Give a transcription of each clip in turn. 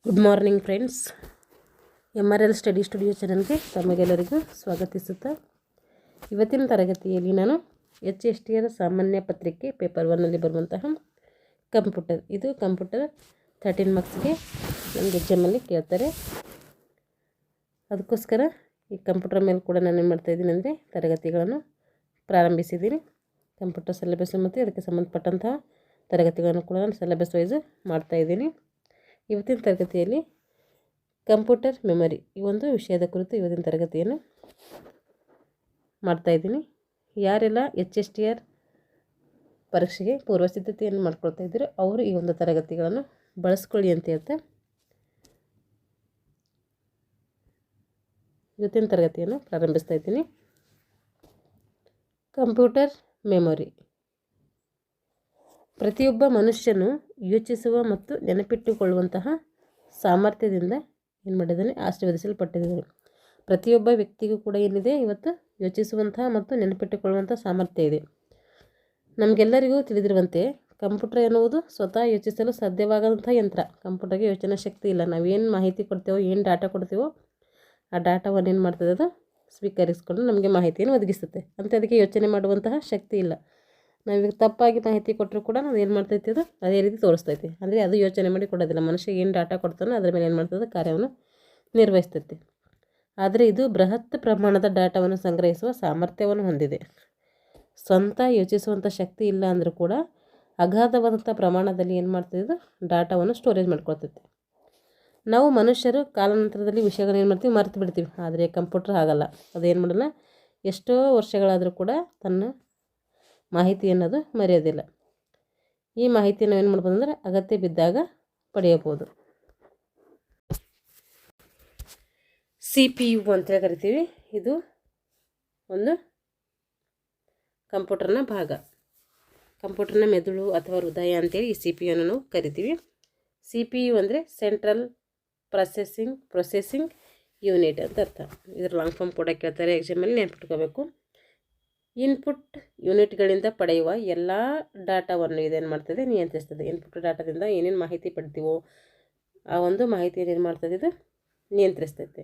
Good morning friends. MRL study studio ಚಾನಲ್ಗೆ ತಮಗೆಲ್ಲರಿಗೂ ಸ್ವಾಗತಿಸುತ್ತಾ ಇವತ್ತಿನ ತರಗತಿಯಲ್ಲಿ ನಾನು HSTR ಸಾಮಾನ್ಯ ಪತ್ರಿಕೆ ಪೇಪರ್ 1ನಲ್ಲಿ ಬರುವಂತಹ ಕಂಪ್ಯೂಟರ್ 13 ಮಾರ್ಕ್ಸ್ಗೆ ನಮಗೆ ಎಕ್ಸಾಮಲ್ಲಿ ಕೇಳ್ತಾರೆ. ಅದಕ್ಕೋಸ್ಕರ ಈ ಕಂಪ್ಯೂಟರ್ ಮೇಲೆ ಕೂಡ ನಾನು ಏನು ಮಾಡ್ತಾಯಿದ್ದೀನಿ ಅಂದರೆ ತರಗತಿಗಳನ್ನು ಪ್ರಾರಂಭಿಸಿದ್ದೀನಿ. ಕಂಪ್ಯೂಟರ್ ಸಿಲೆಬಸ್ ಮತ್ತು ಅದಕ್ಕೆ ಸಂಬಂಧಪಟ್ಟಂತಹ ತರಗತಿಗಳನ್ನು ಕೂಡ ನಾನು ಸಿಲೆಬಸ್ ವೈಸ್ ಮಾಡ್ತಾಯಿದ್ದೀನಿ. ಇವತ್ತಿನ ತರಗತಿಯಲ್ಲಿ ಕಂಪ್ಯೂಟರ್ ಮೆಮೊರಿ ಈ ಒಂದು ವಿಷಯದ ಕುರಿತು ಇವತ್ತಿನ ತರಗತಿಯನ್ನು ಮಾಡ್ತಾಯಿದ್ದೀನಿ. ಯಾರೆಲ್ಲ HSTR ಪರೀಕ್ಷೆಗೆ ಪೂರ್ವಸಿದ್ಧತೆಯನ್ನು ಮಾಡ್ಕೊಳ್ತಾ ಇದ್ದೀರೋ ಅವರು ಈ ಒಂದು ತರಗತಿಗಳನ್ನು ಬಳಸ್ಕೊಳ್ಳಿ ಅಂತ ಹೇಳ್ತಾ ಇವತ್ತಿನ ತರಗತಿಯನ್ನು ಪ್ರಾರಂಭಿಸ್ತಾ ಇದ್ದೀನಿ. ಕಂಪ್ಯೂಟರ್ ಮೆಮೊರಿ ಪ್ರತಿಯೊಬ್ಬ ಮನುಷ್ಯನು ಯೋಚಿಸುವ ಮತ್ತು ನೆನಪಿಟ್ಟುಕೊಳ್ಳುವಂತಹ ಸಾಮರ್ಥ್ಯದಿಂದ ಏನು ಮಾಡಿದ್ದಾನೆ, ಆಶೀರ್ವದಿಸಲ್ಪಟ್ಟಿದ್ದಾನೆ. ಪ್ರತಿಯೊಬ್ಬ ವ್ಯಕ್ತಿಗೂ ಕೂಡ ಏನಿದೆ, ಇವತ್ತು ಯೋಚಿಸುವಂತಹ ಮತ್ತು ನೆನಪಿಟ್ಟುಕೊಳ್ಳುವಂಥ ಸಾಮರ್ಥ್ಯ ಇದೆ. ನಮಗೆಲ್ಲರಿಗೂ ತಿಳಿದಿರುವಂತೆ ಕಂಪ್ಯೂಟರ್ ಎನ್ನುವುದು ಸ್ವತಃ ಯೋಚಿಸಲು ಸಾಧ್ಯವಾಗದಂಥ ಯಂತ್ರ. ಕಂಪ್ಯೂಟರ್ಗೆ ಯೋಚನಾ ಶಕ್ತಿ ಇಲ್ಲ. ನಾವೇನು ಮಾಹಿತಿ ಕೊಡ್ತೇವೋ, ಏನು ಡಾಟಾ ಕೊಡ್ತೀವೋ ಆ ಡಾಟಾವನ್ನು ಏನು ಮಾಡ್ತದೆ, ಅದು ಸ್ವೀಕರಿಸಿಕೊಂಡು ನಮಗೆ ಮಾಹಿತಿಯನ್ನು ಒದಗಿಸುತ್ತೆ. ಅಂತ ಅದಕ್ಕೆ ಯೋಚನೆ ಮಾಡುವಂತಹ ಶಕ್ತಿ ಇಲ್ಲ. ನಾವೀಗ ತಪ್ಪಾಗಿ ಮಾಹಿತಿ ಕೊಟ್ಟರು ಕೂಡ ನಾವು ಏನು ಮಾಡ್ತೈತಿ, ಅದು ಅದೇ ರೀತಿ ತೋರಿಸ್ತೈತಿ. ಅಂದರೆ ಅದು ಯೋಚನೆ ಮಾಡಿ ಕೊಡೋದಿಲ್ಲ. ಮನುಷ್ಯ ಏನು ಡಾಟಾ ಕೊಡ್ತಾನೋ ಅದರ ಮೇಲೆ ಏನು ಮಾಡ್ತದೆ, ಕಾರ್ಯವನ್ನು ನಿರ್ವಹಿಸ್ತೈತಿ. ಆದರೆ ಇದು ಬೃಹತ್ ಪ್ರಮಾಣದ ಡಾಟಾವನ್ನು ಸಂಗ್ರಹಿಸುವ ಸಾಮರ್ಥ್ಯವನ್ನು ಹೊಂದಿದೆ. ಸ್ವಂತ ಯೋಚಿಸುವಂಥ ಶಕ್ತಿ ಇಲ್ಲ ಅಂದರೂ ಕೂಡ ಅಗಾಧವಾದಂಥ ಪ್ರಮಾಣದಲ್ಲಿ ಏನು ಮಾಡ್ತದೆ, ಇದು ಡಾಟಾವನ್ನು ಸ್ಟೋರೇಜ್ ಮಾಡ್ಕೊಳ್ತೈತಿ. ನಾವು ಮನುಷ್ಯರು ಕಾಲಾನಂತರದಲ್ಲಿ ವಿಷಯಗಳನ್ನ ಏನು ಮಾಡ್ತೀವಿ, ಮರೆತು ಬಿಡ್ತೀವಿ. ಆದರೆ ಕಂಪ್ಯೂಟರ್ ಆಗಲ್ಲ. ಅದೇನು ಮಾಡಲ್ಲ, ಎಷ್ಟೋ ವರ್ಷಗಳಾದರೂ ಕೂಡ ತನ್ನ ಮಾಹಿತಿ ಅನ್ನೋದು ಮರೆಯೋದಿಲ್ಲ. ಈ ಮಾಹಿತಿಯನ್ನು ಏನು ಮಾಡ್ಬೋದು ಅಂದರೆ ಅಗತ್ಯ ಬಿದ್ದಾಗ ಪಡೆಯಬಹುದು. CPU ಅಂತೇಳಿ ಕರಿತೀವಿ. ಇದು ಒಂದು ಕಂಪ್ಯೂಟರ್ನ ಭಾಗ. ಕಂಪ್ಯೂಟರ್ನ ಮೆದುಳು ಅಥವಾ ಹೃದಯ ಅಂತೇಳಿ ಈ CPU ಅನ್ನು ನಾವು ಕರಿತೀವಿ. CPU ಅಂದರೆ ಸೆಂಟ್ರಲ್ ಪ್ರೊಸೆಸಿಂಗ್ ಯೂನಿಟ್ ಅಂತ ಅರ್ಥ. ಇದ್ರ ಲಾಂಗ್ ಫಾರ್ಮ್ ಕೂಡ ಕೇಳ್ತಾರೆ ಎಕ್ಸಾಮಲ್ಲಿ, ನೆನಪಿಟ್ಕೋಬೇಕು. ಇನ್ಪುಟ್ ಯೂನಿಟ್ಗಳಿಂದ ಪಡೆಯುವ ಎಲ್ಲ ಡಾಟಾವನ್ನು ಇದೇನು ಮಾಡ್ತದೆ, ನಿಯಂತ್ರಿಸ್ತದೆ. ಇನ್ಪುಟ್ ಡಾಟಾದಿಂದ ಏನೇನು ಮಾಹಿತಿ ಪಡ್ತೀವೋ ಆ ಒಂದು ಮಾಹಿತಿಯನ್ನು ಏನು ಮಾಡ್ತದೆ, ಇದು ನಿಯಂತ್ರಿಸ್ತೈತೆ.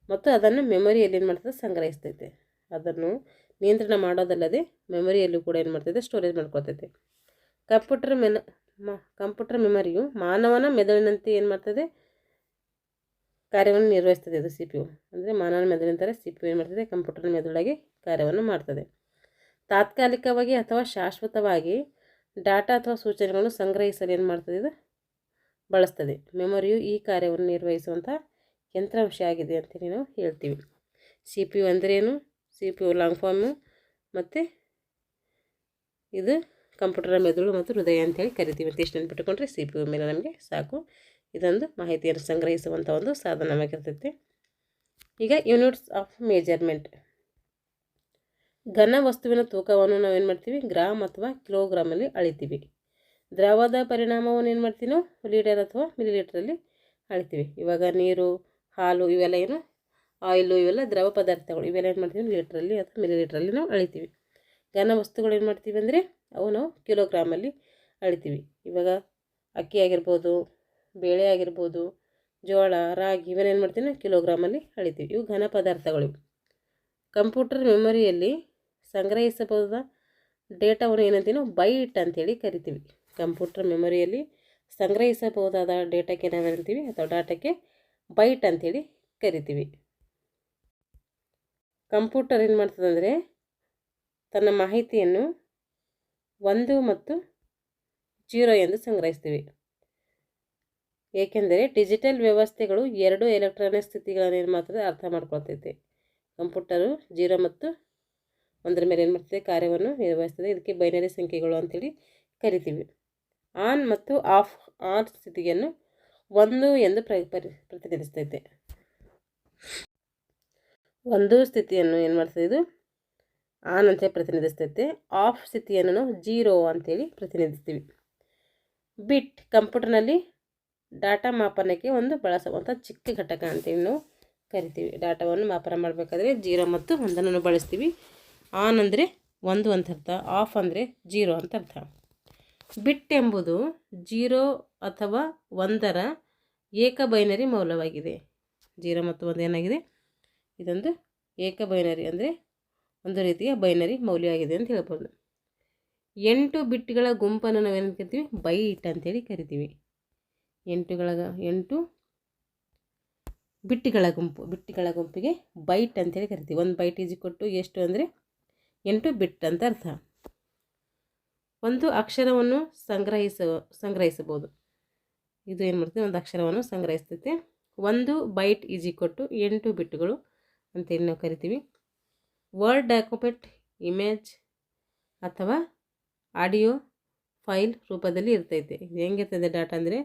ಮತ್ತು ಅದನ್ನು ಮೆಮೊರಿಯಲ್ಲಿ ಏನು ಮಾಡ್ತದೆ, ಸಂಗ್ರಹಿಸ್ತೈತೆ. ಅದನ್ನು ನಿಯಂತ್ರಣ ಮಾಡೋದಲ್ಲದೆ ಮೆಮೊರಿಯಲ್ಲೂ ಕೂಡ ಏನು ಮಾಡ್ತದೆ, ಸ್ಟೋರೇಜ್ ಮಾಡ್ಕೊಳ್ತೈತೆ. ಕಂಪ್ಯೂಟರ್ ಮೆಮೊರಿಯು ಮಾನವನ ಮೆದುಳಿನಂತೆ ಏನು ಮಾಡ್ತದೆ, ಕಾರ್ಯವನ್ನು ನಿರ್ವಹಿಸ್ತದೆ. ಇದು CPU ಅಂದರೆ ಮಾನವನ ಮೆದುಳಿನಂತರ CPU ಏನು ಮಾಡ್ತದೆ, ಕಂಪ್ಯೂಟರ್ ಮೆದುಳಾಗಿ ಕಾರ್ಯವನ್ನು ಮಾಡ್ತದೆ. ತಾತ್ಕಾಲಿಕವಾಗಿ ಅಥವಾ ಶಾಶ್ವತವಾಗಿ ಡಾಟಾ ಅಥವಾ ಸೂಚನೆಗಳನ್ನು ಸಂಗ್ರಹಿಸಲು ಏನು ಮಾಡ್ತದೆ, ಇದು ಬಳಸ್ತದೆ. ಮೆಮೊರಿಯು ಈ ಕಾರ್ಯವನ್ನು ನಿರ್ವಹಿಸುವಂಥ ಯಂತ್ರಾಂಶ ಆಗಿದೆ ಅಂತೇಳಿ ನಾವು ಹೇಳ್ತೀವಿ. CPU ಅಂದ್ರೇನು, CPU ಲಾಂಗ್ ಫಾರ್ಮು, ಮತ್ತು ಇದು ಕಂಪ್ಯೂಟರ್ ಮೆದುಳು ಮತ್ತು ಹೃದಯ ಅಂತೇಳಿ ಕರಿತೀವಿ. ಅಂತ ಇಷ್ಟು ನೆನ್ಪಿಟ್ಟುಕೊಂಡ್ರೆ CPU ಮೇಲೆ ನಮಗೆ ಸಾಕು. ಇದೊಂದು ಮಾಹಿತಿಯನ್ನು ಸಂಗ್ರಹಿಸುವಂಥ ಒಂದು ಸಾಧನವಾಗಿರ್ತೈತೆ. ಈಗ ಯೂನಿಟ್ಸ್ ಆಫ್ ಮೆಜರ್ಮೆಂಟ್. ಘನ ವಸ್ತುವಿನ ತೂಕವನ್ನು ನಾವು ಏನು ಮಾಡ್ತೀವಿ, ಗ್ರಾಮ್ ಅಥವಾ ಕಿಲೋಗ್ರಾಮಲ್ಲಿ ಅಳಿತೀವಿ. ದ್ರವದ ಪರಿಣಾಮವನ್ನು ಏನು ಮಾಡ್ತೀವಿ, ನಾವು ಲೀಟರ್ ಅಥವಾ ಮಿಲಿಲೀಟ್ರಲ್ಲಿ ಅಳಿತೀವಿ. ಇವಾಗ ನೀರು, ಹಾಲು, ಇವೆಲ್ಲ ಏನು ಆಯಿಲು, ಇವೆಲ್ಲ ದ್ರವ ಪದಾರ್ಥಗಳು. ಇವೆಲ್ಲ ಏನು ಮಾಡ್ತೀವಿ, ಲೀಟ್ರಲ್ಲಿ ಅಥವಾ ಮಿಲಿಲೀಟ್ರಲ್ಲಿ ನಾವು ಅಳಿತೀವಿ. ಘನ ವಸ್ತುಗಳು ಏನು ಮಾಡ್ತೀವಿ ಅಂದರೆ ಅವು ನಾವು ಕಿಲೋಗ್ರಾಮಲ್ಲಿ ಅಳಿತೀವಿ. ಇವಾಗ ಅಕ್ಕಿ ಆಗಿರ್ಬೋದು, ಬೇಳೆ ಆಗಿರ್ಬೋದು, ಜೋಳ, ರಾಗಿ, ಇವೆಲ್ಲ ಏನು ಮಾಡ್ತೀವಿ, ನಾವು ಕಿಲೋಗ್ರಾಮಲ್ಲಿ ಅಳಿತೀವಿ. ಇವು ಘನ ಪದಾರ್ಥಗಳು. ಕಂಪ್ಯೂಟರ್ ಮೆಮೊರಿಯಲ್ಲಿ ಸಂಗ್ರಹಿಸಬಹುದಾದ ಡೇಟಾವನ್ನು ಏನಂತೀವಿ, ನಾವು ಬೈಟ್ ಅಂತೇಳಿ ಕರಿತೀವಿ. ಕಂಪ್ಯೂಟರ್ ಮೆಮೊರಿಯಲ್ಲಿ ಸಂಗ್ರಹಿಸಬಹುದಾದ ಡೇಟಾಕ್ಕೆ ನಾವೇನಂತೀವಿ, ಅಥವಾ ಡಾಟಾಕ್ಕೆ ಬೈಟ್ ಅಂತೇಳಿ ಕರಿತೀವಿ. ಕಂಪ್ಯೂಟರ್ ಏನು ಮಾಡ್ತದೆ ಅಂದರೆ ತನ್ನ ಮಾಹಿತಿಯನ್ನು 1 ಮತ್ತು 0 ಎಂದು ಸಂಗ್ರಹಿಸ್ತೀವಿ. ಏಕೆಂದರೆ ಡಿಜಿಟಲ್ ವ್ಯವಸ್ಥೆಗಳು 2 ಎಲೆಕ್ಟ್ರಾನಿಕ್ ಸ್ಥಿತಿಗಳನ್ನು ಏನು ಮಾಡ್ತದೆ, ಅರ್ಥ ಮಾಡ್ಕೊಳ್ತೈತೆ. ಕಂಪ್ಯೂಟರು 0 ಮತ್ತು 1 ಮೇಲೆ ಏನು ಮಾಡ್ತದೆ, ಕಾರ್ಯವನ್ನು ನಿರ್ವಹಿಸ್ತದೆ. ಇದಕ್ಕೆ ಬೈನರಿ ಸಂಖ್ಯೆಗಳು ಅಂತೇಳಿ ಕರಿತೀವಿ. ಆನ್ ಮತ್ತು ಆನ್ ಸ್ಥಿತಿಯನ್ನು 1 ಎಂದು ಪ್ರತಿನಿಧಿಸ್ತೈತೆ. 1 ಸ್ಥಿತಿಯನ್ನು ಏನು ಮಾಡ್ತದೆ, ಇದು ಆನ್ ಅಂತೇಳಿ ಪ್ರತಿನಿಧಿಸ್ತೈತೆ. ಆಫ್ ಸ್ಥಿತಿಯನ್ನು ನಾವು 0 ಅಂತೇಳಿ ಪ್ರತಿನಿಧಿಸ್ತೀವಿ. ಬಿಟ್ ಕಂಪ್ಯೂಟರ್ನಲ್ಲಿ ಡಾಟಾ ಮಾಪನಕ್ಕೆ ಒಂದು ಬಳಸುವಂಥ ಚಿಕ್ಕ ಘಟಕ ಅಂತೇಳಿ ನಾವು ಕರಿತೀವಿ. ಡಾಟಾವನ್ನು ಮಾಪನ ಮಾಡಬೇಕಾದ್ರೆ 0 ಮತ್ತು 1 ಬಳಸ್ತೀವಿ. ಆನ್ ಅಂದರೆ 1 ಅಂತ ಅರ್ಥ, ಆಫ್ ಅಂದರೆ 0 ಅಂತ ಅರ್ಥ. ಬಿಟ್ ಎಂಬುದು 0 ಅಥವಾ 1ರ ಏಕ ಬೈನರಿ ಮೌಲ್ಯವಾಗಿದೆ. 0 ಮತ್ತು 1 ಏನಾಗಿದೆ, ಇದೊಂದು ಏಕ ಬೈನರಿ ಅಂದರೆ ಒಂದು ರೀತಿಯ ಬೈನರಿ ಮೌಲ್ಯವಾಗಿದೆ ಅಂತ ಹೇಳ್ಬೋದು. 8 ಬಿಟ್ಗಳ ಗುಂಪನ್ನು ನಾವೇನು ಕರಿತೀವಿ, ಬೈಟ್ ಅಂತೇಳಿ ಕರಿತೀವಿ. 8 ಬಿಟ್ಗಳ ಗುಂಪಿಗೆ ಬೈಟ್ ಅಂತೇಳಿ ಕರಿತೀವಿ. 1 ಬೈಟ್ ಈಸ್ ಈಕ್ವಲ್ ಟು ಎಷ್ಟು ಅಂದರೆ 8 ಬಿಟ್ ಅಂತ ಅರ್ಥ. ಒಂದು ಅಕ್ಷರವನ್ನು ಸಂಗ್ರಹಿಸಬಹುದು. ಇದು ಏನು ಮಾಡ್ತೀವಿ, ಒಂದು ಅಕ್ಷರವನ್ನು ಸಂಗ್ರಹಿಸ್ತೈತೆ. 1 ಬೈಟ್ ಈಸ್ ಈಕ್ವಲ್ ಟು 8 ಬಿಟ್ಗಳು ಅಂತೇಳಿ ನಾವು ಕರಿತೀವಿ. ವರ್ಡ್ ಡಾಕ್ಯುಮೆಂಟ್, ಇಮೇಜ್ ಅಥವಾ ಆಡಿಯೋ ಫೈಲ್ ರೂಪದಲ್ಲಿ ಇರ್ತೈತೆ. ಇದು ಹೆಂಗಿರ್ತದೆ ಡಾಟಾ ಅಂದರೆ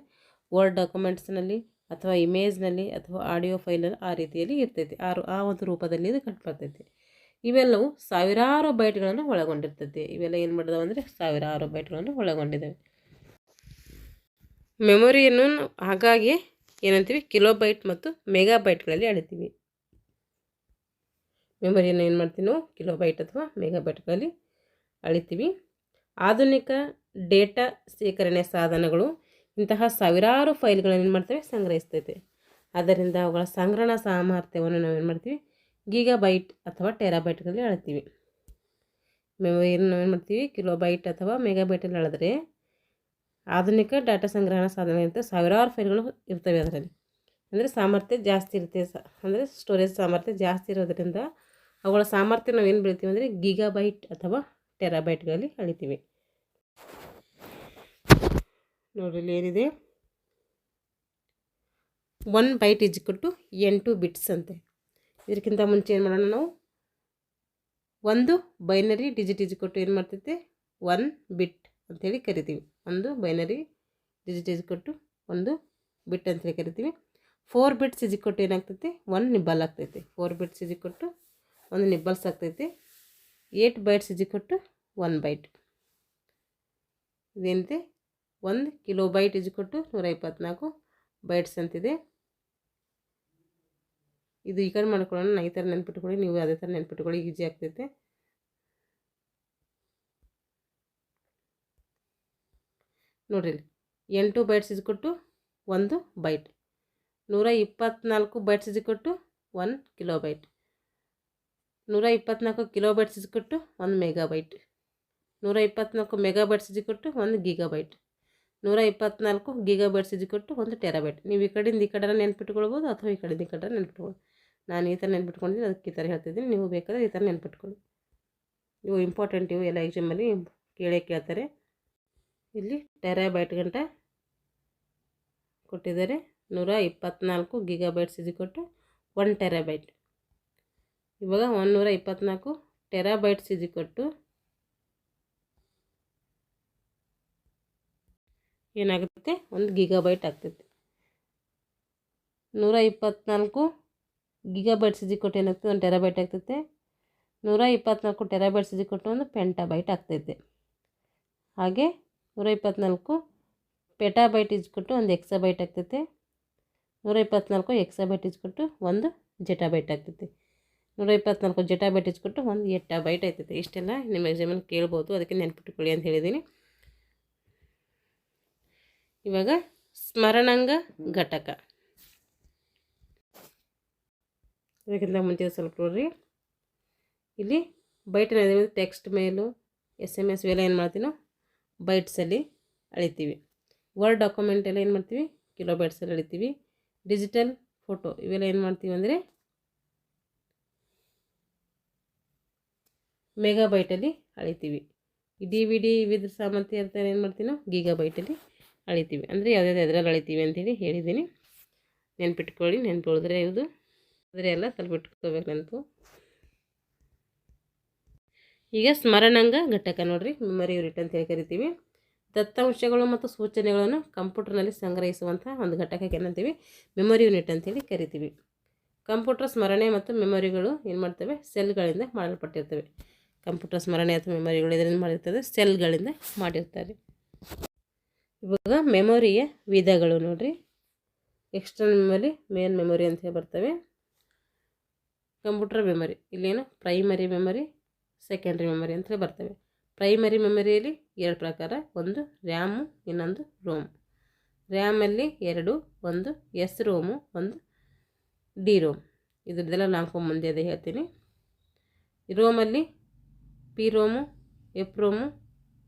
ವರ್ಡ್ ಡಾಕ್ಯುಮೆಂಟ್ಸ್ನಲ್ಲಿ ಅಥವಾ ಇಮೇಜ್ನಲ್ಲಿ ಅಥವಾ ಆಡಿಯೋ ಫೈಲಲ್ಲಿ ಆ ರೀತಿಯಲ್ಲಿ ಇರ್ತೈತೆ. ಆ ಒಂದು ರೂಪದಲ್ಲಿ ಇದು ಕಂಡುಬರ್ತೈತೆ. ಇವೆಲ್ಲವು ಸಾವಿರಾರು ಬೈಟ್ಗಳನ್ನು ಒಳಗೊಂಡಿರ್ತೈತೆ. ಇವೆಲ್ಲ ಏನು ಮಾಡಿದಾವೆ ಅಂದರೆ ಸಾವಿರಾರು ಬೈಟ್ಗಳನ್ನು ಒಳಗೊಂಡಿದ್ದಾವೆ. ಮೆಮೊರಿಯನ್ನು ಹಾಗಾಗಿ ಏನಂತೀವಿ, ಕಿಲೋಬೈಟ್ ಮತ್ತು ಮೆಗಾಬೈಟ್ಗಳಲ್ಲಿ ಅಳಿತೀವಿ. ಮೆಮೊರಿಯನ್ನು ಏನು ಮಾಡ್ತೀವಿ ನಾವು, ಕಿಲೋಬೈಟ್ ಅಥವಾ ಮೆಗಾಬೈಟ್ಗಳಲ್ಲಿ ಅಳಿತೀವಿ. ಆಧುನಿಕ ಡೇಟಾ ಶೇಖರಣೆ ಸಾಧನಗಳು ಇಂತಹ ಸಾವಿರಾರು ಫೈಲ್ಗಳನ್ನು ಏನು ಮಾಡ್ತೇವೆ, ಸಂಗ್ರಹಿಸ್ತೈತೆ. ಆದ್ದರಿಂದ ಅವುಗಳ ಸಂಗ್ರಹಣಾ ಸಾಮರ್ಥ್ಯವನ್ನು ನಾವೇನು ಮಾಡ್ತೀವಿ, ಗೀಗಾಬೈಟ್ ಅಥವಾ ಟೆರಾಬೈಟ್ಗಳಲ್ಲಿ ಅಳ್ತೀವಿ. ಮೆಮೊರಿಯನ್ನು ನಾವೇನು ಮಾಡ್ತೀವಿ, ಕಿಲೋಬೈಟ್ ಅಥವಾ ಮೆಗಾಬೈಟಲ್ಲಿ ಅಳೆದ್ರೆ ಆಧುನಿಕ ಡಾಟಾ ಸಂಗ್ರಹಣಾ ಸಾಧನಗಳಿಂದ ಸಾವಿರಾರು ಫೈಲ್ಗಳು ಇರ್ತವೆ. ಅದರಲ್ಲಿ ಅಂದರೆ ಸಾಮರ್ಥ್ಯ ಜಾಸ್ತಿ ಇರುತ್ತೆ, ಅಂದರೆ ಸ್ಟೋರೇಜ್ ಸಾಮರ್ಥ್ಯ ಜಾಸ್ತಿ ಇರೋದರಿಂದ ಅವುಗಳ ಸಾಮರ್ಥ್ಯ ನಾವು ಏನು ಬೆಳಿತೀವಿ ಅಂದರೆ ಗೀಗಾಬೈಟ್ ಅಥವಾ ಟೆರಾಬೈಟ್ಗಳಲ್ಲಿ ಅಳಿತೀವಿ. ನೋಡ್ರಿ ಇಲ್ಲಿ ಏನಿದೆ, 1 byte is equal to 8 bits ಅಂತೆ. ಇದಕ್ಕಿಂತ ಮುಂಚೆ ಏನು ಮಾಡೋಣ ನಾವು, ಒಂದು binary digit is equal to ಏನು ಮಾಡ್ತೈತೆ, 1 ಬಿಟ್ ಅಂಥೇಳಿ ಕರಿತೀವಿ. ಒಂದು binary digit is equal to 1 bit ಅಂತೇಳಿ ಕರಿತೀವಿ. 4 ಬಿಟ್ಸ್ ಈಸ್ ಈಕ್ವಲ್ ಟು ಏನಾಗ್ತೈತೆ, 1 ನಿಬ್ಬಲ್ ಆಗ್ತೈತೆ. 4 bits is equal to 1 nibbles ಆಗ್ತೈತೆ. 8 bytes is equal to 1 byte. ಇದೇನಿದೆ, 1 kilobyte is equal to 124 bites ಅಂತಿದೆ. ಇದು ಈ ಕಡೆ ಮಾಡ್ಕೊಳ್ಳೋಣ, ನಾನು ಈ ಥರ ನೆನ್ಪಿಟ್ಕೊಳ್ಳಿ, ನೀವು ಅದೇ ಥರ ನೆನ್ಪಿಟ್ಕೊಳ್ಳಿ, ಈಸಿ ಆಗ್ತೈತೆ. ನೋಡಿರಿ, 8 bytes is equal to 1 byte. 124 bytes is equal to 1 kilobyte. 124 kilobytes is equal to 1 megabyte. 124 megabytes is equal to 1 gigabyte. 124 gigabytes is equal to 1 terabyte. ನೀವು ಈ ಕಡೆಯಿಂದ ಈ ಕಡೆ ನೆನ್ಪಿಟ್ಕೊಳ್ಬೋದು ಅಥವಾ ಈ ಕಡೆಯಿಂದ ಈ ಕಡೆ ನೆನ್ಪಿಟ್ಕೊಳ್ಬೋದು. ನಾನು ಈ ಥರ ನೆನ್ಪಿಟ್ಕೊಂಡಿದ್ದೀನಿ, ಅದಕ್ಕೆ ಈ ಥರ ಹೇಳ್ತಿದ್ದೀನಿ. ನೀವು ಬೇಕಾದರೆ ಈ ಥರ ನೆನ್ಪಿಟ್ಕೊಳ್ಳಿ. ಇವು ಇಂಪಾರ್ಟೆಂಟ್, ಇವು ಎಲ್ಲ ಎಕ್ಸಾಮಲ್ಲಿ ಕೇಳ್ತಾರೆ. ಇಲ್ಲಿ ಟೆರಾಬೈಟ್ ಗಂಟ ಕೊಟ್ಟಿದ್ದಾರೆ. 124 gigabytes is equal to 1 terabyte. ಇವಾಗ 124 ಟೆರಾಬೈಟ್ಸ್ ಈಸ್ ಈಕ್ವಲ್ ಟು ಏನಾಗುತ್ತೆ, 1 ಗೀಗಾಬೈಟ್ ಆಗ್ತೈತೆ. 124 ಗೀಗಾಬೈಟ್ಸ್ ಈಸ್ ಈಕ್ವಲ್ ಟು ಏನಾಗ್ತದೆ, 1 ಟೆರಾಬೈಟ್ ಆಗ್ತೈತೆ. 124 terabytes is equal to 1 petabyte ಆಗ್ತೈತೆ. ಹಾಗೆ 124 petabyte is equal to 1 exabyte ಆಗ್ತೈತೆ. 124 exabyte is equal to 1 zettabyte ಆಗ್ತೈತೆ. 124 zettabyte is equal to 1 yottabyte ಆಗ್ತೈತೆ. ಇಷ್ಟೆಲ್ಲ ನಿಮ್ಮ ಎಕ್ಸಾಮಲ್ಲಿ ಕೇಳ್ಬೋದು, ಅದಕ್ಕೆ ನೆನ್ಪಿಟ್ಕೊಳ್ಳಿ ಅಂತ ಹೇಳಿದ್ದೀನಿ. ಇವಾಗ ಸ್ಮರಣಾಂಗ ಘಟಕ. ಅದಕ್ಕಿಂತ ಮುಂಚೆ ಸ್ವಲ್ಪ ನೋಡ್ರಿ, ಇಲ್ಲಿ ಬೈಟಿನ ಟೆಕ್ಸ್ಟ್ ಮೇಲು SMS ಇವೆಲ್ಲ ಏನು ಮಾಡ್ತೀವಿ ನಾವು ಬೈಟ್ಸಲ್ಲಿ ಅಳಿತೀವಿ. ವರ್ಡ್ ಡಾಕ್ಯುಮೆಂಟ್ ಎಲ್ಲ ಏನು ಮಾಡ್ತೀವಿ, ಕಿಲೋಬೈಟ್ಸಲ್ಲಿ ಅಳಿತೀವಿ. ಡಿಜಿಟಲ್ ಫೋಟೋ ಇವೆಲ್ಲ ಏನು ಮಾಡ್ತೀವಿ ಅಂದರೆ ಮೆಗಾಬೈಟಲ್ಲಿ ಅಳಿತೀವಿ. ಈ DVD ಇವಿದ್ರ ಸಾಮರ್ಥ್ಯ ಇರ್ತಾರೆ ಏನು ಮಾಡ್ತೀವಿ ನಾವು ಗೀಗಾಬೈಟಲ್ಲಿ ಅಳಿತೀವಿ. ಅಂದರೆ ಯಾವುದ್ಯಾವ್ದು ಎದ್ರಲ್ಲಿ ಅಳಿತೀವಿ ಅಂತೇಳಿ ಹೇಳಿದ್ದೀನಿ, ನೆನ್ಪಿಟ್ಕೊಳ್ಳಿ. ನೆನ್ಪಿಳಿದ್ರೆ ಇದು ಆದರೆ ಎಲ್ಲ ಸ್ವಲ್ಪ ಇಟ್ಕೋಬೇಕು ನೆನಪು. ಈಗ ಸ್ಮರಣಾಂಗ ಘಟಕ ನೋಡಿರಿ, ಮೆಮೊರಿ ಯೂನಿಟ್ ಅಂತೇಳಿ ಕರಿತೀವಿ. ದತ್ತಾಂಶಗಳು ಮತ್ತು ಸೂಚನೆಗಳನ್ನು ಕಂಪ್ಯೂಟರ್ನಲ್ಲಿ ಸಂಗ್ರಹಿಸುವಂಥ ಒಂದು ಘಟಕಕ್ಕೆ ಏನಂತೀವಿ, ಮೆಮೊರಿ ಯೂನಿಟ್ ಅಂತೇಳಿ ಕರಿತೀವಿ. ಕಂಪ್ಯೂಟರ್ ಸ್ಮರಣೆ ಮತ್ತು ಮೆಮೊರಿಗಳು ಏನು ಮಾಡ್ತವೆ, ಸೆಲ್ಗಳಿಂದ ಮಾಡಲ್ಪಟ್ಟಿರ್ತವೆ. ಕಂಪ್ಯೂಟರ್ ಸ್ಮರಣೆ ಅಥವಾ ಮೆಮೊರಿಗಳು ಇದರಿಂದ ಮಾಡಿರ್ತದೆ, ಸೆಲ್ಗಳಿಂದ ಮಾಡಿರ್ತಾರೆ. ಇವಾಗ ಮೆಮೊರಿಯ ವಿಧಗಳು ನೋಡಿರಿ. ಎಕ್ಸ್ಟರ್ನಲ್ ಮೆಮೊರಿ, ಮೇನ್ ಮೆಮೊರಿ ಅಂತ ಹೇಳಿ ಬರ್ತವೆ. ಕಂಪ್ಯೂಟರ್ ಮೆಮೊರಿ ಇಲ್ಲೇನು ಪ್ರೈಮರಿ ಮೆಮೊರಿ, ಸೆಕೆಂಡ್ರಿ ಮೆಮೊರಿ ಅಂತ ಹೇಳಿ ಬರ್ತವೆ. ಪ್ರೈಮರಿ ಮೆಮೊರಿಯಲ್ಲಿ 2 ಪ್ರಕಾರ, ಒಂದು ರ್ಯಾಮು, ಇನ್ನೊಂದು ರೋಮ್. ರ್ಯಾಮಲ್ಲಿ 2, ಒಂದು ಎಸ್ ರೋಮು, ಒಂದು ಡಿ ರೋಮ್. ಇದ್ರದ್ದೆಲ್ಲ ನಾಲ್ಕು ಮುಂದೆ ಅದೇ ಹೇಳ್ತೀನಿ. ರೋಮಲ್ಲಿ ಪಿ ರೋಮು, ಎಫ್ ರೋಮು,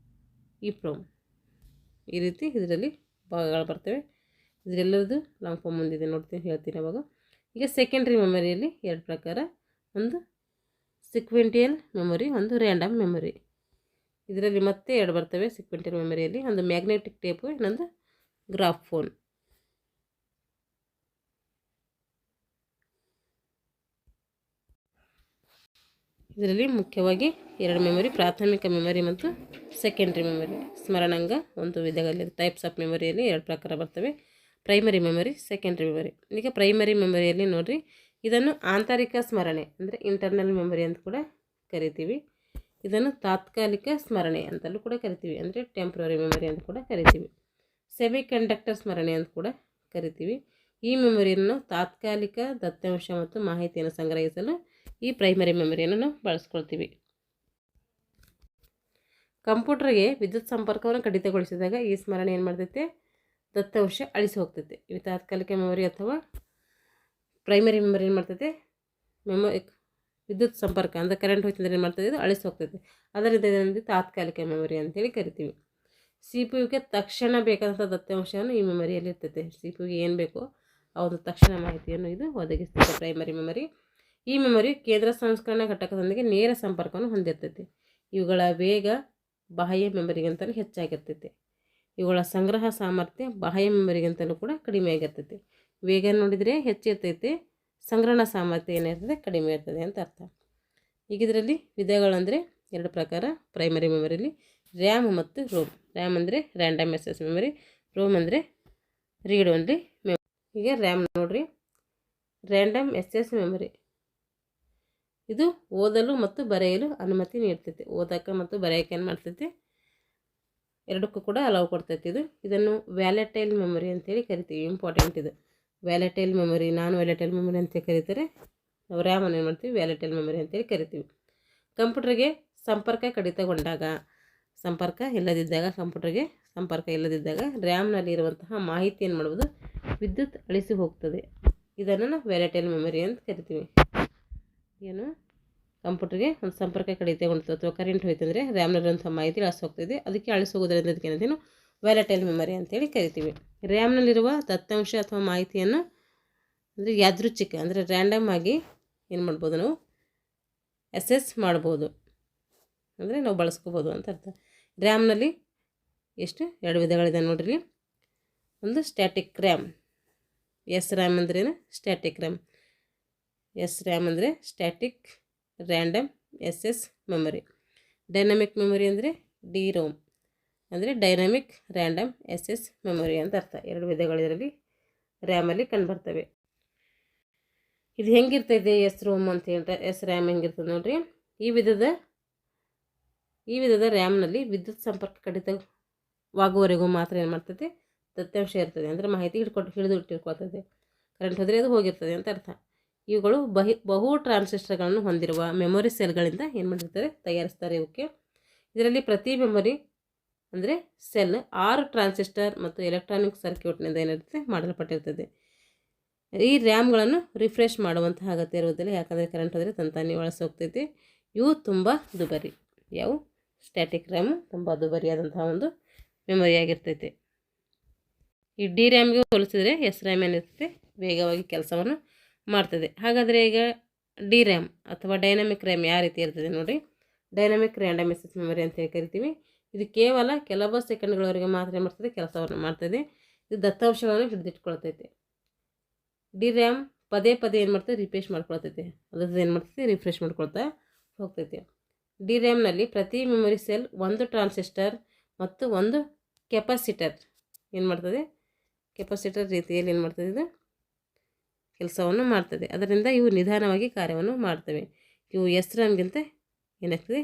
ಇಪ್ ರೋಮ್, ಈ ರೀತಿ ಇದರಲ್ಲಿ ಭಾಗಗಳು ಬರ್ತವೆ. ಇದರೆಲ್ಲರದ್ದು ನಾಲ್ಕು ಮುಂದಿದೆ ನೋಡ್ತೀನಿ, ಹೇಳ್ತೀನಿ ಅವಾಗ. ಈಗ ಸೆಕೆಂಡ್ರಿ ಮೆಮೊರಿಯಲ್ಲಿ 2 ಪ್ರಕಾರ, ಒಂದು ಸಿಕ್ವೆಂಟಿಯಲ್ ಮೆಮೊರಿ, ಒಂದು ರ್ಯಾಂಡಮ್ ಮೆಮೊರಿ. ಇದರಲ್ಲಿ ಮತ್ತೆ 2 ಬರ್ತವೆ ಸಿಕ್ವೆಂಟಿಯಲ್ ಮೆಮೊರಿಯಲ್ಲಿ, ಒಂದು ಮ್ಯಾಗ್ನೆಟಿಕ್ ಟೇಪು, ಇನ್ನೊಂದು ಗ್ರಾಫೋನ್. ಇದರಲ್ಲಿ ಮುಖ್ಯವಾಗಿ 2 ಮೆಮೊರಿ, ಪ್ರಾಥಮಿಕ ಮೆಮೊರಿ ಮತ್ತು ಸೆಕೆಂಡ್ರಿ ಮೆಮೊರಿ. ಸ್ಮರಣಾಂಗ ಒಂದು ವಿಧಗಳಲ್ಲಿ ಟೈಪ್ಸ್ ಆಫ್ ಮೆಮೊರಿಯಲ್ಲಿ 2 ಪ್ರಕಾರ ಬರ್ತವೆ, ಪ್ರೈಮರಿ ಮೆಮೊರಿ, ಸೆಕೆಂಡ್ರಿ ಮೆಮೊರಿ. ಈಗ ಪ್ರೈಮರಿ ಮೆಮೊರಿಯಲ್ಲಿ ನೋಡಿರಿ, ಇದನ್ನು ಆಂತರಿಕ ಸ್ಮರಣೆ ಅಂದರೆ ಇಂಟರ್ನಲ್ ಮೆಮೊರಿ ಅಂತ ಕೂಡ ಕರಿತೀವಿ. ಇದನ್ನು ತಾತ್ಕಾಲಿಕ ಸ್ಮರಣೆ ಅಂತಲೂ ಕೂಡ ಕರಿತೀವಿ, ಅಂದರೆ ಟೆಂಪ್ರರಿ ಮೆಮೊರಿ ಅಂತ ಕೂಡ ಕರಿತೀವಿ. ಸೆಮಿ ಕಂಡಕ್ಟರ್ ಸ್ಮರಣೆ ಅಂತ ಕೂಡ ಕರಿತೀವಿ. ಈ ಮೆಮೊರಿಯನ್ನು ತಾತ್ಕಾಲಿಕ ದತ್ತಾಂಶ ಮತ್ತು ಮಾಹಿತಿಯನ್ನು ಸಂಗ್ರಹಿಸಲು ಈ ಪ್ರೈಮರಿ ಮೆಮೊರಿಯನ್ನು ನಾವು ಬಳಸ್ಕೊಳ್ತೀವಿ. ಕಂಪ್ಯೂಟರ್ಗೆ ವಿದ್ಯುತ್ ಸಂಪರ್ಕವನ್ನು ಕಡಿತಗೊಳಿಸಿದಾಗ ಈ ಸ್ಮರಣೆ ಏನು ಮಾಡ್ತೈತೆ, ದತ್ತಾಂಶ ಅಳಿಸಿ ಹೋಗ್ತೈತೆ. ಇವು ತಾತ್ಕಾಲಿಕ ಮೆಮೊರಿ ಅಥವಾ ಪ್ರೈಮರಿ ಮೆಮೊರಿ ಏನು ಮಾಡ್ತೈತೆ, ವಿದ್ಯುತ್ ಸಂಪರ್ಕ ಅಂದರೆ ಕರೆಂಟ್ ಹೋಯ್ತಂದ್ರೆ ಏನು ಮಾಡ್ತದೆ, ಇದು ಅಳಿಸಿ ಹೋಗ್ತೈತೆ. ಅದರಿಂದ ಇದನ್ನು ತಾತ್ಕಾಲಿಕ ಮೆಮೊರಿ ಅಂತೇಳಿ ಕರಿತೀವಿ. ಸಿ ಪಿ ಯುಗೆ ತಕ್ಷಣ ಬೇಕಾದಂಥ ದತ್ತಾಂಶವನ್ನು ಈ ಮೆಮೊರಿಯಲ್ಲಿ ಇರ್ತೈತೆ. ಸಿ ಪಿ ಯುಗೆ ಏನು ಬೇಕೋ ಅವ್ರದ್ದು ತಕ್ಷಣ ಮಾಹಿತಿಯನ್ನು ಇದು ಒದಗಿಸ್ತೈತೆ ಪ್ರೈಮರಿ ಮೆಮೊರಿ. ಈ ಮೆಮೊರಿ ಕೇಂದ್ರ ಸಂಸ್ಕರಣಾ ಘಟಕದೊಂದಿಗೆ ನೇರ ಸಂಪರ್ಕವನ್ನು ಹೊಂದಿರ್ತೈತೆ. ಇವುಗಳ ವೇಗ ಬಾಹ್ಯ ಮೆಮೊರಿಗಿಂತಲೂ ಹೆಚ್ಚಾಗಿರ್ತೈತೆ. ಇವುಗಳ ಸಂಗ್ರಹ ಸಾಮರ್ಥ್ಯ ಬಾಹ್ಯ ಮೆಮೊರಿಗಿಂತಲೂ ಕೂಡ ಕಡಿಮೆ ಆಗಿರ್ತೈತೆ. ವೇಗ ನೋಡಿದರೆ ಹೆಚ್ಚಿರ್ತೈತೆ, ಸಂಗ್ರಹಣಾ ಸಾಮರ್ಥ್ಯ ಏನಿರ್ತದೆ ಕಡಿಮೆ ಇರ್ತದೆ ಅಂತ ಅರ್ಥ. ಈಗ ಇದರಲ್ಲಿ ವಿಧಗಳಂದರೆ 2 ಪ್ರಕಾರ ಪ್ರೈಮರಿ ಮೆಮೊರಿಯಲ್ಲಿ, ರ್ಯಾಮ್ ಮತ್ತು ರೋಮ್. ರ್ಯಾಮ್ ಅಂದರೆ ರ್ಯಾಂಡಮ್ ಎಕ್ಸೆಸ್ ಮೆಮೊರಿ, ರೋಮ್ ಅಂದರೆ ರೀಡ್ ಓನ್ಲಿ ಮೆಮೊರಿ. ಈಗ ರ್ಯಾಮ್ ನೋಡ್ರಿ, ರ್ಯಾಂಡಮ್ ಎಕ್ಸೆಸ್ ಮೆಮೊರಿ ಇದು ಓದಲು ಮತ್ತು ಬರೆಯಲು ಅನುಮತಿ ನೀಡ್ತೈತೆ. ಓದಕ್ಕೆ ಮತ್ತು ಬರೆಯೋಕ್ಕೆ ಏನು ಮಾಡ್ತೈತೆ, ಎರಡಕ್ಕೂ ಕೂಡ ಅಲೌ ಕೊಡ್ತೈತೆ. ಇದನ್ನು ವ್ಯಾಲೆಟೈಲ್ ಮೆಮೊರಿ ಅಂತೇಳಿ ಕರಿತೀವಿ. ಇಂಪಾರ್ಟೆಂಟ್ ಇದು ವ್ಯಾಲೆಟೈಲ್ ಮೆಮೊರಿ, ನಾನ್ ವ್ಯಾಲೆಟೈಲ್ ಮೆಮೊರಿ ಅಂತ ಕರೀತಾರೆ. ನಾವು ರ್ಯಾಮನ್ನು ಏನು ಮಾಡ್ತೀವಿ, ವ್ಯಾಲೆಟೈಲ್ ಮೆಮೊರಿ ಅಂತೇಳಿ ಕರಿತೀವಿ. ಕಂಪ್ಯೂಟರ್ಗೆ ಸಂಪರ್ಕ ಕಡಿತಗೊಂಡಾಗ, ಕಂಪ್ಯೂಟರ್ಗೆ ಸಂಪರ್ಕ ಇಲ್ಲದಿದ್ದಾಗ ರ್ಯಾಮ್ನಲ್ಲಿ ಇರುವಂತಹ ಮಾಹಿತಿ ಏನು ಮಾಡ್ಬೋದು, ವಿದ್ಯುತ್ ಅಳಿಸಿ ಹೋಗ್ತದೆ. ಇದನ್ನು ನಾವು ವ್ಯಾಲೆಟೈಲ್ ಮೆಮೊರಿ ಅಂತ ಕರಿತೀವಿ. ಏನು, ಕಂಪ್ಯೂಟರ್ಗೆ ಒಂದು ಸಂಪರ್ಕ ಕಡಿತಗೊಂಡು ಅಥವಾ ಕರೆಂಟ್ ಹೋಯ್ತಂದರೆ ರ್ಯಾಮ್ನಲ್ಲಿರುವಂಥ ಮಾಹಿತಿ ಅಳಿಸಿ ಹೋಗ್ತದೆ. ಅದಕ್ಕೆ ಅಳಿಸಿ ಹೋಗೋದ್ರಿಂದ ಅದಕ್ಕೆ ಏನಂತೀವಿ, ವ್ಯಾಲೆಟೈಲ್ ಮೆಮೊರಿ ಅಂತೇಳಿ ಕರಿತೀವಿ. ರ್ಯಾಮ್ನಲ್ಲಿರುವ ದತ್ತಾಂಶ ಅಥವಾ ಮಾಹಿತಿಯನ್ನು ಅಂದರೆ ಯಾದೃಚ್ಛಿಕ ಅಂದರೆ ರ್ಯಾಂಡಮ್ ಆಗಿ ಏನು ಮಾಡ್ಬೋದು, ನಾವು ಅಸೆಸ್ ಮಾಡ್ಬೋದು, ಅಂದರೆ ನಾವು ಬಳಸ್ಕೋಬೋದು ಅಂತ ಅರ್ಥ. ರ್ಯಾಮ್ನಲ್ಲಿ ಎಷ್ಟು 2 ವಿಧಗಳಿದೆ ನೋಡ್ರಿ. ಒಂದು ಸ್ಟ್ಯಾಟಿಕ್ ರ್ಯಾಮ್, ಎಸ್ ರ್ಯಾಮ್ ಅಂದ್ರೇನು, ಸ್ಟ್ಯಾಟಿಕ್ ರ್ಯಾಮ್. ಎಸ್ ರ್ಯಾಮ್ ಅಂದರೆ static random access memory. Dynamic memory ಅಂದರೆ ಡಿ ರೋಮ್ ಅಂದರೆ ಡೈನಮಿಕ್ ರ್ಯಾಂಡಮ್ ಎಸ್ ಮೆಮೊರಿ ಅಂತ ಅರ್ಥ. 2 ವಿಧಗಳಿದರಲ್ಲಿ ರ್ಯಾಮಲ್ಲಿ ಕಂಡುಬರ್ತವೆ. ಇದು ಹೆಂಗಿರ್ತೈತೆ ಎಸ್ ರೋಮ್ ಅಂತ ಹೇಳಿದ್ರೆ, ಎಸ್ ರ್ಯಾಮ್ ಹೆಂಗಿರ್ತದೆ ನೋಡ್ರಿ. ಈ ವಿಧದ ರ್ಯಾಮ್ನಲ್ಲಿ ವಿದ್ಯುತ್ ಸಂಪರ್ಕ ಕಡಿತವಾಗುವವರೆಗೂ ಮಾತ್ರ ಏನು ಮಾಡ್ತೈತೆ, ದತ್ತಾಂಶ ಇರ್ತದೆ. ಅಂದರೆ ಮಾಹಿತಿ ಹಿಡಿದು ಇಟ್ಟಿರ್ಕೊಳ್ತದೆ. ಕರೆಂಟ್ ಹೋದರೆ ಅದು ಹೋಗಿರ್ತದೆ ಅಂತ ಅರ್ಥ. ಇವುಗಳು ಬಹು ಟ್ರಾನ್ಸಿಸ್ಟರ್ಗಳನ್ನು ಹೊಂದಿರುವ ಮೆಮೊರಿ ಸೆಲ್ಗಳಿಂದ ಏನು ಮಾಡಿರ್ತಾರೆ, ತಯಾರಿಸ್ತಾರೆ ಇವಕ್ಕೆ. ಇದರಲ್ಲಿ ಪ್ರತಿ ಮೆಮೊರಿ ಅಂದರೆ ಸೆಲ್ 6 ಟ್ರಾನ್ಸಿಸ್ಟರ್ ಮತ್ತು ಎಲೆಕ್ಟ್ರಾನಿಕ್ ಸರ್ಕ್ಯೂಟ್ನಿಂದ ಏನಿರುತ್ತೆ ಮಾಡಲ್ಪಟ್ಟಿರ್ತದೆ. ಈ ರ್ಯಾಮ್ಗಳನ್ನು ರಿಫ್ರೆಶ್ ಮಾಡುವಂತಹ ಅಗತ್ಯ ಇರುವುದಿಲ್ಲ, ಯಾಕಂದರೆ ಕರೆಂಟ್ ಹೋದರೆ ತಂತಾನೆ ಒಳಸಿ ಹೋಗ್ತೈತಿ. ಇವು ತುಂಬ ದುಬಾರಿ. ಯಾವು, ಸ್ಟ್ಯಾಟಿಕ್ ರ್ಯಾಮು ತುಂಬ ದುಬಾರಿಯಾದಂತಹ ಒಂದು ಮೆಮೊರಿ ಆಗಿರ್ತೈತೆ. ಈ ಡಿ ರ್ಯಾಮ್ಗೆ ಹೋಲಿಸಿದರೆ ಎಸ್ ರ್ಯಾಮ್ ಏನಿರ್ತೈತೆ ವೇಗವಾಗಿ ಕೆಲಸವನ್ನು ಮಾಡ್ತದೆ. ಹಾಗಾದರೆ ಈಗ ಡಿ ರ್ಯಾಮ್ ಅಥವಾ ಡೈನಮಿಕ್ ರ್ಯಾಮ್ ಯಾವ ರೀತಿ ಇರ್ತದೆ ನೋಡಿ. ಡೈನಮಿಕ್ ರ್ಯಾಂಡಮ್ ಎಕ್ಸೆಸ್ ಮೆಮೊರಿ ಅಂತೇಳಿ ಕರಿತೀವಿ. ಇದು ಕೇವಲ ಕೆಲವು ಸೆಕೆಂಡ್ಗಳವರೆಗೆ ಮಾತ್ರ ಮಾಡ್ತದೆ, ಕೆಲಸವನ್ನು ಮಾಡ್ತದೆ. ಇದು ದತ್ತಾಂಶಗಳನ್ನು ಹಿಡಿದಿಟ್ಕೊಳ್ತೈತೆ. ಡಿ ರ್ಯಾಮ್ ಪದೇ ಏನು ಮಾಡ್ತದೆ, ರಿಫ್ರೆಶ್ ಮಾಡ್ಕೊಳ್ತೈತೆ. ಅದ್ರದ್ದು ಏನು ಮಾಡ್ತೈತೆ, ರಿಫ್ರೆಶ್ ಮಾಡ್ಕೊಳ್ತಾ ಹೋಗ್ತೈತೆ. ಡಿ ರ್ಯಾಮ್ನಲ್ಲಿ ಪ್ರತಿ ಮೆಮೊರಿ ಸೆಲ್ 1 ಟ್ರಾನ್ಸಿಸ್ಟರ್ ಮತ್ತು 1 ಕೆಪಾಸಿಟರ್ ಏನು ಮಾಡ್ತದೆ, ಕೆಪಾಸಿಟರ್ ರೀತಿಯಲ್ಲಿ ಏನು ಮಾಡ್ತದೆ, ಇದು ಕೆಲಸವನ್ನು ಮಾಡ್ತದೆ. ಅದರಿಂದ ಇವು ನಿಧಾನವಾಗಿ ಕಾರ್ಯವನ್ನು ಮಾಡ್ತವೆ. ಇವು ಎಸ್ ರ್ಯಾಮ್ಗಿಂತ ಏನಾಗ್ತದೆ,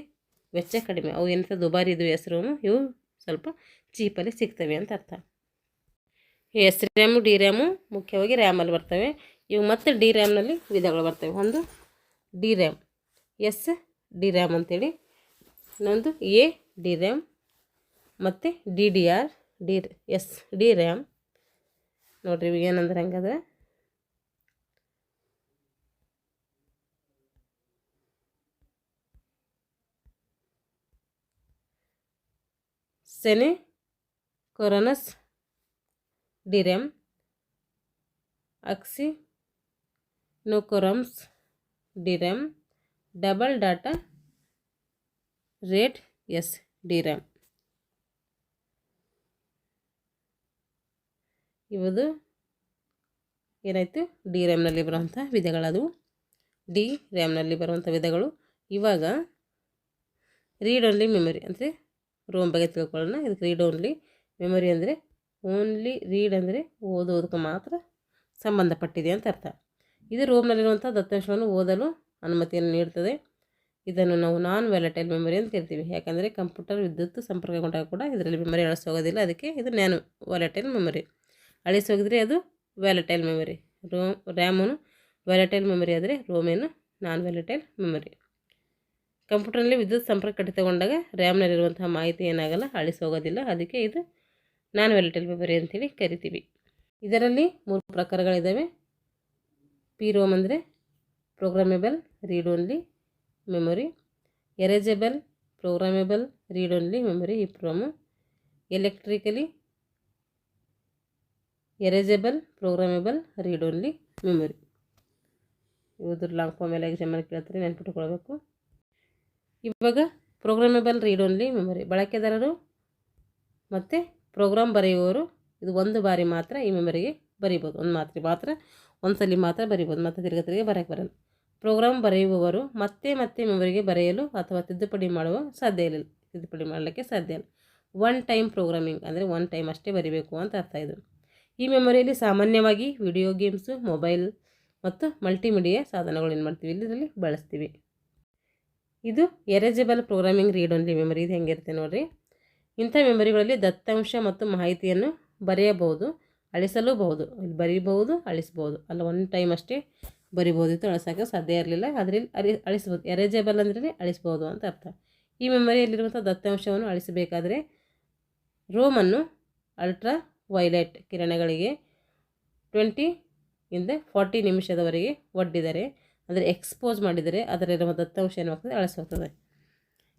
ವೆಚ್ಚ ಕಡಿಮೆ. ಅವು ಏನಂತ ದುಬಾರಿ ಇದು ಎಸ್ ರ್ಯಾಮು, ಇವು ಸ್ವಲ್ಪ ಚೀಪಲ್ಲಿ ಸಿಗ್ತವೆ ಅಂತ ಅರ್ಥ. ಎಸ್ ರ್ಯಾಮು ಡಿ ರ್ಯಾಮು ಮುಖ್ಯವಾಗಿ ರ್ಯಾಮಲ್ಲಿ ಬರ್ತವೆ. ಇವು ಮತ್ತು ಡಿ ರ್ಯಾಮ್ನಲ್ಲಿ ವಿಧಗಳು ಬರ್ತವೆ. ಒಂದು D RAM, S D RAM ಅಂತೇಳಿ, ಇನ್ನೊಂದು ಎ ಡಿ ರ್ಯಾಮ್ ಮತ್ತು D D R D S D RAM ನೋಡಿರಿ ಇವು ಏನಂದ್ರೆ ಹಂಗದ synchronous DRAM asynchronous DRAM double data rate S DRAM. ಇವುದು ಏನಾಯಿತು ಡಿ ರ್ಯಾಮ್ನಲ್ಲಿ ಬರುವಂಥ ವಿಧಗಳದು. ಡಿ ರ್ಯಾಮ್ನಲ್ಲಿ ಬರುವಂಥ ವಿಧಗಳು. ಇವಾಗ ರೀಡ್ ಓನ್ಲಿ ಮೆಮೊರಿ ಅಂದರೆ ರೋಮ್ ಬಗ್ಗೆ ತಿಳ್ಕೊಳ್ಳೋಣ. ಇದಕ್ಕೆ ರೀಡ್ ಓನ್ಲಿ ಮೆಮೊರಿ ಅಂದರೆ ಓನ್ಲಿ ರೀಡ್ ಅಂದರೆ ಓದೋದಕ್ಕೆ ಮಾತ್ರ ಸಂಬಂಧಪಟ್ಟಿದೆ ಅಂತ ಅರ್ಥ. ಇದು ರೋಮ್ನಲ್ಲಿರುವಂಥ ದತ್ತಾಂಶವನ್ನು ಓದಲು ಅನುಮತಿಯನ್ನು ನೀಡುತ್ತದೆ. ಇದನ್ನು ನಾವು ನಾನ್ ವ್ಯಾಲಟೈಲ್ ಮೆಮೊರಿ ಅಂತ ಕರಿತೀವಿ. ಯಾಕಂದರೆ ಕಂಪ್ಯೂಟರ್ ವಿದ್ಯುತ್ ಸಂಪರ್ಕಗೊಂಡಾಗ ಕೂಡ ಇದರಲ್ಲಿ ಮೆಮೊರಿ ಅಳಿಸೋಗೋದಿಲ್ಲ. ಅದಕ್ಕೆ ಇದು ನ್ಯಾನೋ ವ್ಯಾಲಟೈಲ್ ಮೆಮೊರಿ. ಅಳಿಸೋಗಿದ್ರೆ ಅದು ವ್ಯಾಲಟೈಲ್ ಮೆಮೊರಿ. ರ್ಯಾಮನು ವ್ಯಾಲಟೈಲ್ ಮೆಮೊರಿ ಆದರೆ ರೋಮೇನು ನಾನ್ ವ್ಯಾಲಟೈಲ್ ಮೆಮೊರಿ. ಕಂಪ್ಯೂಟರ್ನಲ್ಲಿ ವಿದ್ಯುತ್ ಸಂಪರ್ಕ ಕಡಿತಗೊಂಡಾಗ ರ್ಯಾಮ್ನಲ್ಲಿರುವಂತಹ ಮಾಹಿತಿ ಏನಾಗಲ್ಲ, ಅಳಿಸೋಗೋದಿಲ್ಲ. ಅದಕ್ಕೆ ಇದು ನಾನ್ ವ್ಯಾಲಟೈಲ್ ಮೆಮೊರಿ ಅಂತೇಳಿ ಕರಿತೀವಿ. ಇದರಲ್ಲಿ 3 ಪ್ರಕಾರಗಳಿದ್ದಾವೆ. ಪಿ ರೋಮ್ ಅಂದರೆ programmable read only memory, erasable programmable read only memory ಈ PROM, electrically erasable programmable read only memory. ಇವ್ರದ್ದು ಲಾಂಗ್ ಫಾರ್ಮ್ ಎಲ್ಲ ಎಕ್ಸಾಮಲ್ಲಿ ಕೇಳ್ತಾರೆ, ನೆನ್ಪಿಟ್ಕೊಳ್ಬೇಕು. ಇವಾಗ ಪ್ರೋಗ್ರಾಮೇಬಲ್ ರೀಡ್ ಓನ್ಲಿ ಮೆಮೊರಿ ಬಳಕೆದಾರರು ಮತ್ತು ಪ್ರೋಗ್ರಾಮ್ ಬರೆಯುವವರು ಇದು ಒಂದು ಬಾರಿ ಮಾತ್ರ ಈ ಮೆಮೊರಿಗೆ ಬರೀಬೋದು. ಒಂದು ಸಲ ಮಾತ್ರ ಬರೀಬೋದು, ಮತ್ತು ತಿರುಗಿ ಬರೋಕ್ಕೆ ಬರಲ್ಲ. ಪ್ರೋಗ್ರಾಮ್ ಬರೆಯುವವರು ಮತ್ತೆ ಮೆಮೊರಿಗೆ ಬರೆಯಲು ಅಥವಾ ತಿದ್ದುಪಡಿ ಮಾಡಲಿಕ್ಕೆ ಸಾಧ್ಯ ಇಲ್ಲ. ಒನ್ ಟೈಮ್ ಪ್ರೋಗ್ರಾಮಿಂಗ್ ಅಂದರೆ ಒನ್ ಟೈಮ್ ಅಷ್ಟೇ ಬರೀಬೇಕು ಅಂತ ಅರ್ಥ ಇದು. ಈ ಮೆಮೊರಿಯಲ್ಲಿ ಸಾಮಾನ್ಯವಾಗಿ ವಿಡಿಯೋ ಗೇಮ್ಸು, ಮೊಬೈಲ್ ಮತ್ತು ಮಲ್ಟಿಮೀಡಿಯಾ ಸಾಧನಗಳು ಏನು ಮಾಡ್ತೀವಿ ಇದರಲ್ಲಿ ಬಳಸ್ತೀವಿ. ಇದು ಎರೇಜಬಲ್ ಪ್ರೋಗ್ರಾಮಿಂಗ್ ರೀಡ್ ಓನ್ಲಿ ಮೆಮೊರಿ. ಇದು ಹೆಂಗಿರುತ್ತೆ ನೋಡಿರಿ. ಇಂಥ ಮೆಮೊರಿಗಳಲ್ಲಿ ದತ್ತಾಂಶ ಮತ್ತು ಮಾಹಿತಿಯನ್ನು ಬರೆಯಬಹುದು, ಅಳಿಸಲೂಬಹುದು. ಇಲ್ಲಿ ಬರೀಬಹುದು, ಅಳಿಸ್ಬೋದು. ಅಲ್ಲ ಒನ್ ಟೈಮ್ ಅಷ್ಟೇ ಬರಿಬೋದಿತ್ತು, ಅಳಿಸೋಕ್ಕೆ ಸಾಧ್ಯ ಇರಲಿಲ್ಲ. ಅದರಲ್ಲಿ ಅಳಿಸ್ಬೋದು. ಎರೇಜಬಲ್ ಅಂದರೆ ಅಳಿಸ್ಬೋದು ಅಂತ ಅರ್ಥ. ಈ ಮೆಮೊರಿಯಲ್ಲಿರುವಂಥ ದತ್ತಾಂಶವನ್ನು ಅಳಿಸಬೇಕಾದರೆ ರೋಮನ್ನು ಅಲ್ಟ್ರಾ ವೈಲೆಟ್ ಕಿರಣಗಳಿಗೆ 20 ಇಂದ 40 ನಿಮಿಷದವರೆಗೆ ಒಡ್ಡಿದರೆ ಅಂದರೆ ಎಕ್ಸ್ಪೋಸ್ ಮಾಡಿದರೆ ಅದರಲ್ಲಿರುವ ದತ್ತಾಂಶ ಏನಾಗ್ತದೆ, ಅಳಿಸೋಗ್ತದೆ.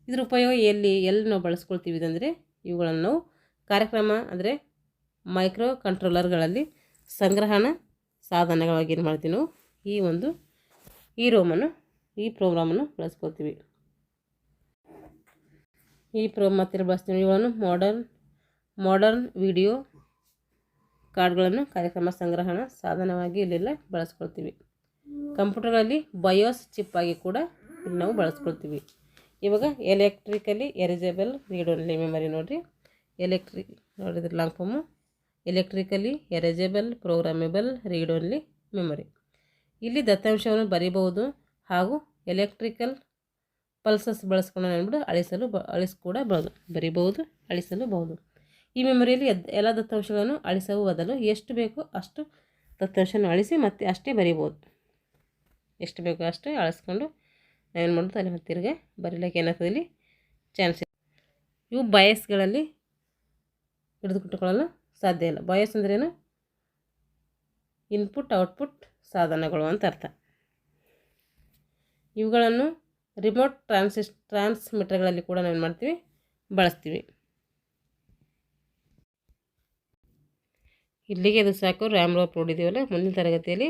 ಇದ್ರ ಉಪಯೋಗ ಎಲ್ಲಿ ನಾವು ಬಳಸ್ಕೊಳ್ತೀವಿ ಅಂದರೆ ಇವುಗಳನ್ನು ನಾವು ಕಾರ್ಯಕ್ರಮ ಅಂದರೆ ಮೈಕ್ರೋ ಕಂಟ್ರೋಲರ್ಗಳಲ್ಲಿ ಸಂಗ್ರಹಣಾ ಸಾಧನಗಳಾಗಿ ಏನು ಮಾಡ್ತೀವಿ ನಾವು ಈ ಪ್ರೋಗ್ರಾಮನ್ನು ಬಳಸ್ಕೊಳ್ತೀವಿ. ಈ ಪ್ರೋಗ್ರಾಮ್ ಮತ್ತೆ ಬಳಸ್ತೀವಿ. ಇವುಗಳನ್ನು ಮಾಡರ್ನ್ ವಿಡಿಯೋ ಕಾರ್ಡ್ಗಳನ್ನು ಕಾರ್ಯಕ್ರಮ ಸಂಗ್ರಹಣಾ ಸಾಧನವಾಗಿ ಇಲ್ಲೆಲ್ಲ ಬಳಸ್ಕೊಳ್ತೀವಿ. ಕಂಪ್ಯೂಟರ್ಗಳಲ್ಲಿ ಬಯೋಸ್ ಚಿಪ್ ಆಗಿ ಕೂಡ ಇಲ್ಲಿ ನಾವು ಬಳಸ್ಕೊಳ್ತೀವಿ. ಇವಾಗ electrically erasable read only memory ನೋಡಿರಿ. ನೋಡಿದ್ರೆ long form electrically erasable programmable read only memory. ಇಲ್ಲಿ ದತ್ತಾಂಶವನ್ನು ಬರೀಬಹುದು ಹಾಗೂ ಎಲೆಕ್ಟ್ರಿಕಲ್ ಪಲ್ಸಸ್ ಬಳಸ್ಕೊಂಡು ಅಳಿಸ್ಕೊಡಬಹುದು. ಬರೀಬಹುದು, ಅಳಿಸಲೂಬಹುದು. ಈ ಮೆಮೊರಿಯಲ್ಲಿ ಎಲ್ಲ ದತ್ತಾಂಶಗಳನ್ನು ಅಳಿಸುವ ಬದಲು ಎಷ್ಟು ಬೇಕೋ ಅಷ್ಟು ದತ್ತಾಂಶವನ್ನು ಅಳಿಸಿ ಮತ್ತೆ ಅಷ್ಟೇ ಬರೀಬೋದು. ಎಷ್ಟು ಬೇಕೋ ಅಷ್ಟೇ ಅಳಿಸ್ಕೊಂಡು ನಾವೇನು ಮಾಡೋದು ಅಲ್ಲಿ ಮತ್ತೆ ತಿರ್ಗಿ ಬರೀಲಿಕ್ಕೆ ಏನಾಗ್ತದೆ ಇಲ್ಲಿ ಚಾನ್ಸ್ ಇದೆ. ಇವು ಬಯಸ್ಗಳಲ್ಲಿ ಹಿಡಿದುಕೊಟ್ಟುಕೊಳ್ಳಲು ಸಾಧ್ಯ ಇಲ್ಲ. ಬಯಸ್ ಅಂದ್ರೇನು? ಇನ್ಪುಟ್ ಔಟ್ಪುಟ್ ಸಾಧನಗಳು ಅಂತ ಅರ್ಥ. ಇವುಗಳನ್ನು ರಿಮೋಟ್ ಟ್ರಾನ್ಸ್ಮಿಟರ್ಗಳಲ್ಲಿ ಕೂಡ ನಾವೇನು ಮಾಡ್ತೀವಿ, ಬಳಸ್ತೀವಿ. ಇಲ್ಲಿಗೆ ಅದು ಸಾಕು. ರ್ಯಾಮ್ ರೋಮ್ ನೋಡಿದ್ದೀವಲ್ಲ. ಮುಂದಿನ ತರಗತಿಯಲ್ಲಿ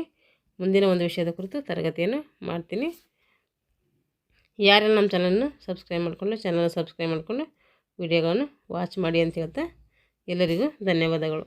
ಮುಂದಿನ ಒಂದು ವಿಷಯದ ಕುರಿತು ತರಗತಿಯನ್ನು ಮಾಡ್ತೀನಿ. ಯಾರೆಲ್ಲ ನಮ್ಮ ಚಾನಲನ್ನು ಸಬ್ಸ್ಕ್ರೈಬ್ ಮಾಡಿಕೊಂಡು ವಿಡಿಯೋಗಳನ್ನು ವಾಚ್ ಮಾಡಿ ಅಂತ ಹೇಳ್ತಾ ಎಲ್ಲರಿಗೂ ಧನ್ಯವಾದಗಳು.